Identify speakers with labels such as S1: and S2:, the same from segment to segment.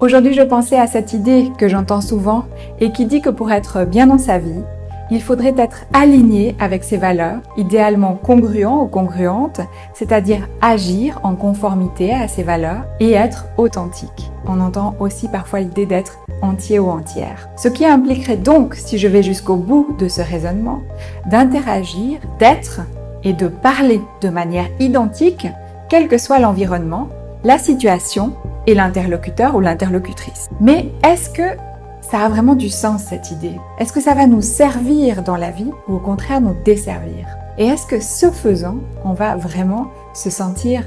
S1: Aujourd'hui, je pensais à cette idée que j'entends souvent et qui dit que pour être bien dans sa vie, il faudrait être aligné avec ses valeurs, idéalement congruent ou congruentes, c'est-à-dire agir en conformité à ses valeurs et être authentique. On entend aussi parfois l'idée d'être entier ou entière. Ce qui impliquerait donc, si je vais jusqu'au bout de ce raisonnement, d'interagir, d'être et de parler de manière identique, quel que soit l'environnement, la situation et l'interlocuteur ou l'interlocutrice. Mais est-ce que ça a vraiment du sens, cette idée? Est-ce que ça va nous servir dans la vie ou au contraire nous desservir? Et est-ce que ce faisant, on va vraiment se sentir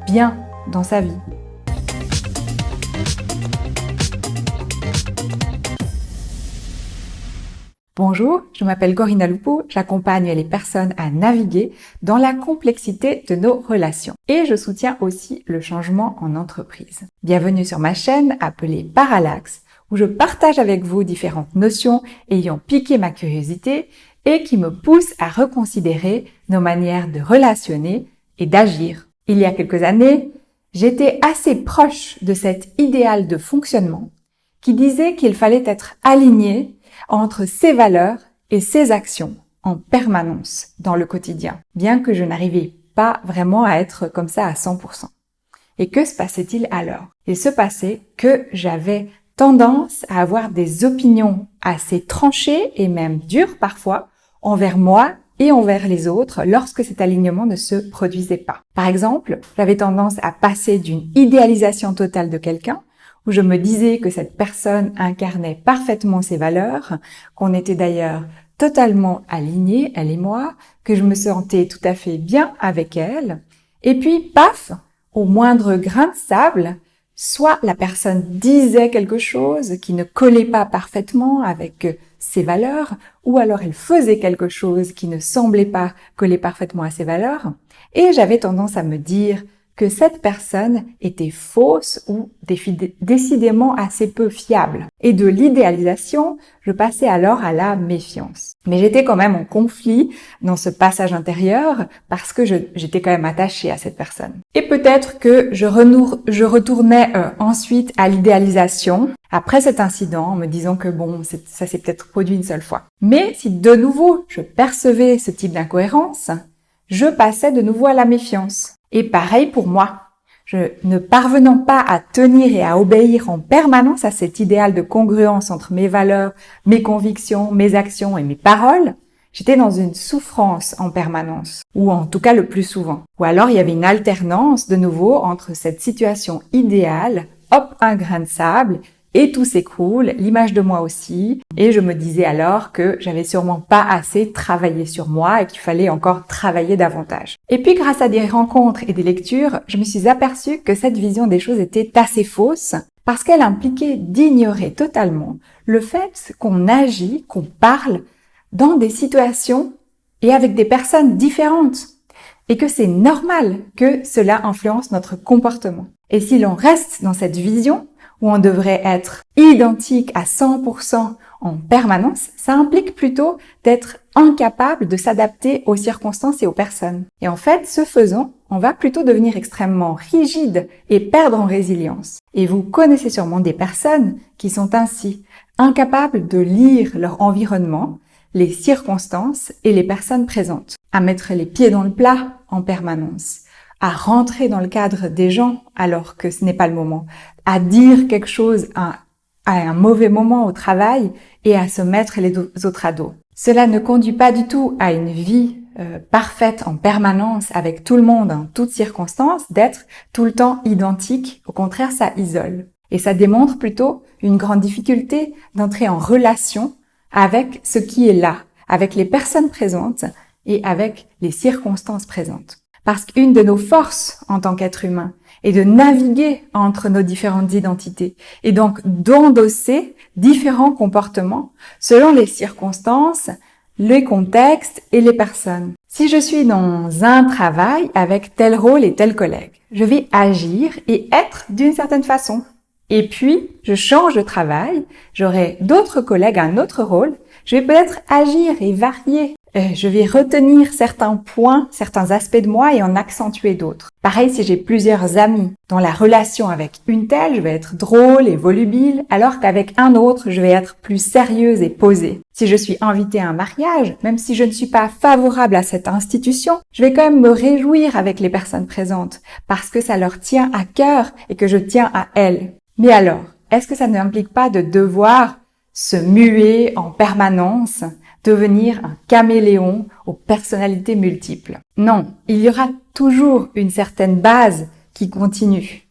S1: bien dans sa vie? Bonjour, je m'appelle Corinna Lupo, j'accompagne les personnes à naviguer dans la complexité de nos relations et je soutiens aussi le changement en entreprise. Bienvenue sur ma chaîne appelée Parallaxe, où je partage avec vous différentes notions ayant piqué ma curiosité et qui me poussent à reconsidérer nos manières de relationner et d'agir. Il y a quelques années, j'étais assez proche de cet idéal de fonctionnement qui disait qu'il fallait être aligné entre ses valeurs et ses actions en permanence dans le quotidien, bien que je n'arrivais pas vraiment à être comme ça à 100%. Et que se passait-il alors? Il se passait que j'avais tendance à avoir des opinions assez tranchées et même dures parfois envers moi et envers les autres lorsque cet alignement ne se produisait pas. Par exemple, j'avais tendance à passer d'une idéalisation totale de quelqu'un, où je me disais que cette personne incarnait parfaitement ses valeurs, qu'on était d'ailleurs totalement alignés, elle et moi, que je me sentais tout à fait bien avec elle, et puis paf, au moindre grain de sable, soit la personne disait quelque chose qui ne collait pas parfaitement avec ses valeurs, ou alors elle faisait quelque chose qui ne semblait pas coller parfaitement à ses valeurs, et j'avais tendance à me dire que cette personne était fausse ou décidément assez peu fiable. Et de l'idéalisation, je passais alors à la méfiance. Mais j'étais quand même en conflit dans ce passage intérieur parce que j'étais quand même attachée à cette personne. Et peut-être que je retournais ensuite à l'idéalisation après cet incident en me disant que bon, ça s'est peut-être produit une seule fois. Mais si de nouveau je percevais ce type d'incohérence, je passais de nouveau à la méfiance. Et pareil pour moi, je ne parvenant pas à tenir et à obéir en permanence à cet idéal de congruence entre mes valeurs, mes convictions, mes actions et mes paroles, j'étais dans une souffrance en permanence, ou en tout cas le plus souvent. Ou alors il y avait une alternance de nouveau entre cette situation idéale, hop, un grain de sable, et tout s'écroule, l'image de moi aussi, et je me disais alors que j'avais sûrement pas assez travaillé sur moi et qu'il fallait encore travailler davantage. Et puis grâce à des rencontres et des lectures, je me suis aperçue que cette vision des choses était assez fausse parce qu'elle impliquait d'ignorer totalement le fait qu'on agit, qu'on parle dans des situations et avec des personnes différentes et que c'est normal que cela influence notre comportement. Et si l'on reste dans cette vision, où on devrait être identique à 100% en permanence, ça implique plutôt d'être incapable de s'adapter aux circonstances et aux personnes. Et en fait, ce faisant, on va plutôt devenir extrêmement rigide et perdre en résilience. Et vous connaissez sûrement des personnes qui sont ainsi, incapables de lire leur environnement, les circonstances et les personnes présentes, à mettre les pieds dans le plat en permanence, à rentrer dans le cadre des gens alors que ce n'est pas le moment, à dire quelque chose à un mauvais moment au travail et à se mettre les autres à dos. Cela ne conduit pas du tout à une vie parfaite en permanence avec tout le monde en toutes circonstances, d'être tout le temps identique. Au contraire, ça isole. Et ça démontre plutôt une grande difficulté d'entrer en relation avec ce qui est là, avec les personnes présentes et avec les circonstances présentes. Parce qu'une de nos forces en tant qu'être humain est de naviguer entre nos différentes identités et donc d'endosser différents comportements selon les circonstances, les contextes et les personnes. Si je suis dans un travail avec tel rôle et tel collègue, je vais agir et être d'une certaine façon. Et puis, je change de travail, j'aurai d'autres collègues, un autre rôle, je vais peut-être agir et varier Je vais retenir certains points, certains aspects de moi et en accentuer d'autres. Pareil, si j'ai plusieurs amis, dans la relation avec une telle, je vais être drôle et volubile, alors qu'avec un autre, je vais être plus sérieuse et posée. Si je suis invitée à un mariage, même si je ne suis pas favorable à cette institution, je vais quand même me réjouir avec les personnes présentes, parce que ça leur tient à cœur et que je tiens à elles. Mais alors, est-ce que ça n'implique pas de devoir se muer en permanence, devenir un caméléon aux personnalités multiples? Non, il y aura toujours une certaine base qui continue.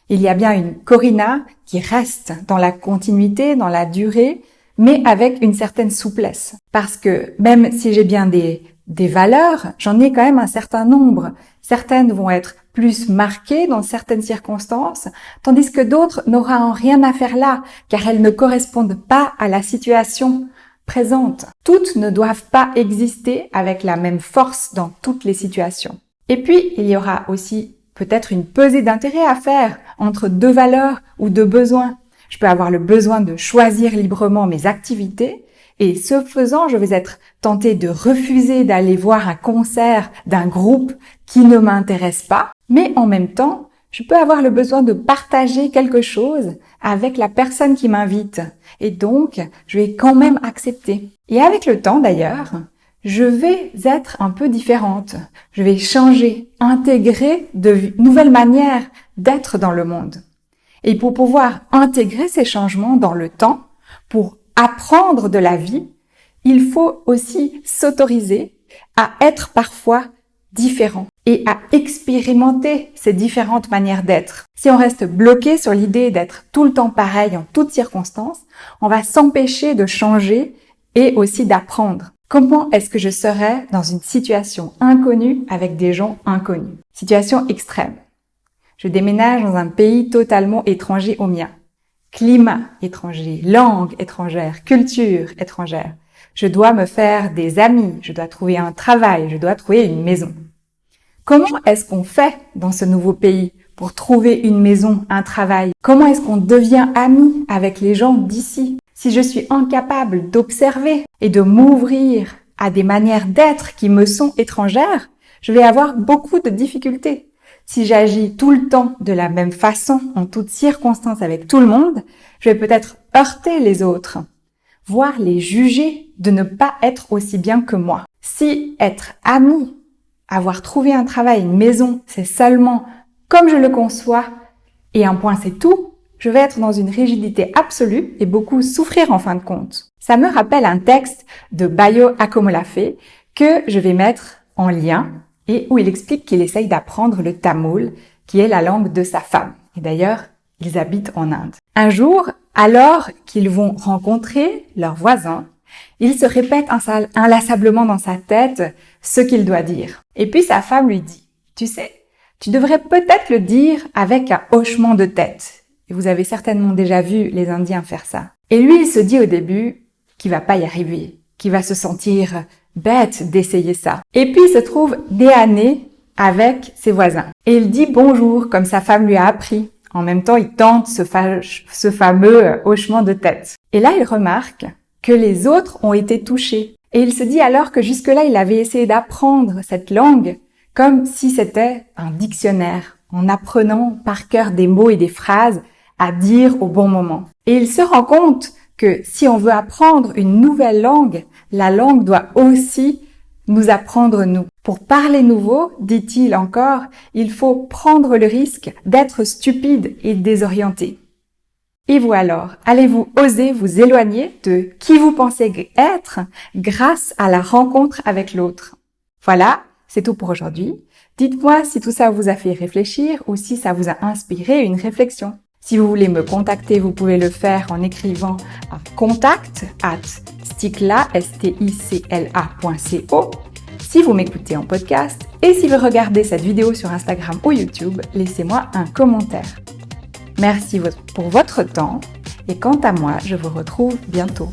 S1: Il y a bien une Corinna qui reste dans la continuité, dans la durée, mais avec une certaine souplesse. Parce que même si j'ai bien des valeurs, j'en ai quand même un certain nombre. Certaines vont être plus marquées dans certaines circonstances, tandis que d'autres n'auront rien à faire là, car elles ne correspondent pas à la situation présente. Toutes ne doivent pas exister avec la même force dans toutes les situations. Et puis, il y aura aussi peut-être une pesée d'intérêt à faire entre deux valeurs ou deux besoins. Je peux avoir le besoin de choisir librement mes activités et ce faisant, je vais être tentée de refuser d'aller voir un concert d'un groupe qui ne m'intéresse pas. Mais en même temps, je peux avoir le besoin de partager quelque chose avec la personne qui m'invite. Et donc, je vais quand même accepter. Et avec le temps d'ailleurs, je vais être un peu différente. Je vais changer, intégrer de nouvelles manières d'être dans le monde. Et pour pouvoir intégrer ces changements dans le temps, pour apprendre de la vie, il faut aussi s'autoriser à être parfois différent et à expérimenter ces différentes manières d'être. Si on reste bloqué sur l'idée d'être tout le temps pareil en toutes circonstances, on va s'empêcher de changer et aussi d'apprendre. Comment est-ce que je serais dans une situation inconnue avec des gens inconnus? Situation extrême. Je déménage dans un pays totalement étranger au mien. Climat étranger, langue étrangère, culture étrangère. Je dois me faire des amis, je dois trouver un travail, je dois trouver une maison. Comment est-ce qu'on fait dans ce nouveau pays pour trouver une maison, un travail? Comment est-ce qu'on devient ami avec les gens d'ici? Si je suis incapable d'observer et de m'ouvrir à des manières d'être qui me sont étrangères, je vais avoir beaucoup de difficultés. Si j'agis tout le temps de la même façon, en toutes circonstances avec tout le monde, je vais peut-être heurter les autres, voire les juger de ne pas être aussi bien que moi. Si être ami, avoir trouvé un travail, une maison, c'est seulement comme je le conçois et un point c'est tout, je vais être dans une rigidité absolue et beaucoup souffrir en fin de compte. Ça me rappelle un texte de Bayo Akomolafe que je vais mettre en lien et où il explique qu'il essaye d'apprendre le tamoul, qui est la langue de sa femme. Et d'ailleurs, ils habitent en Inde. Un jour, alors qu'ils vont rencontrer leurs voisins, il se répète inlassablement dans sa tête ce qu'il doit dire. Et puis sa femme lui dit, « Tu sais, tu devrais peut-être le dire avec un hochement de tête. » Et vous avez certainement déjà vu les Indiens faire ça. Et lui, il se dit au début qu'il va pas y arriver, qu'il va se sentir bête d'essayer ça. Et puis il se trouve nez à nez avec ses voisins. Et il dit bonjour comme sa femme lui a appris. En même temps, il tente ce fameux hochement de tête. Et là, il remarque que les autres ont été touchés. Et il se dit alors que jusque-là, il avait essayé d'apprendre cette langue comme si c'était un dictionnaire, en apprenant par cœur des mots et des phrases à dire au bon moment. Et il se rend compte que si on veut apprendre une nouvelle langue, la langue doit aussi nous apprendre nous. Pour parler nouveau, dit-il encore, il faut prendre le risque d'être stupide et désorienté. Et vous alors, allez-vous oser vous éloigner de qui vous pensez être grâce à la rencontre avec l'autre? Voilà, c'est tout pour aujourd'hui. Dites-moi si tout ça vous a fait réfléchir ou si ça vous a inspiré une réflexion. Si vous voulez me contacter, vous pouvez le faire en écrivant à contact@sticla.co. Si vous m'écoutez en podcast et si vous regardez cette vidéo sur Instagram ou YouTube, laissez-moi un commentaire. Merci pour votre temps et quant à moi, je vous retrouve bientôt.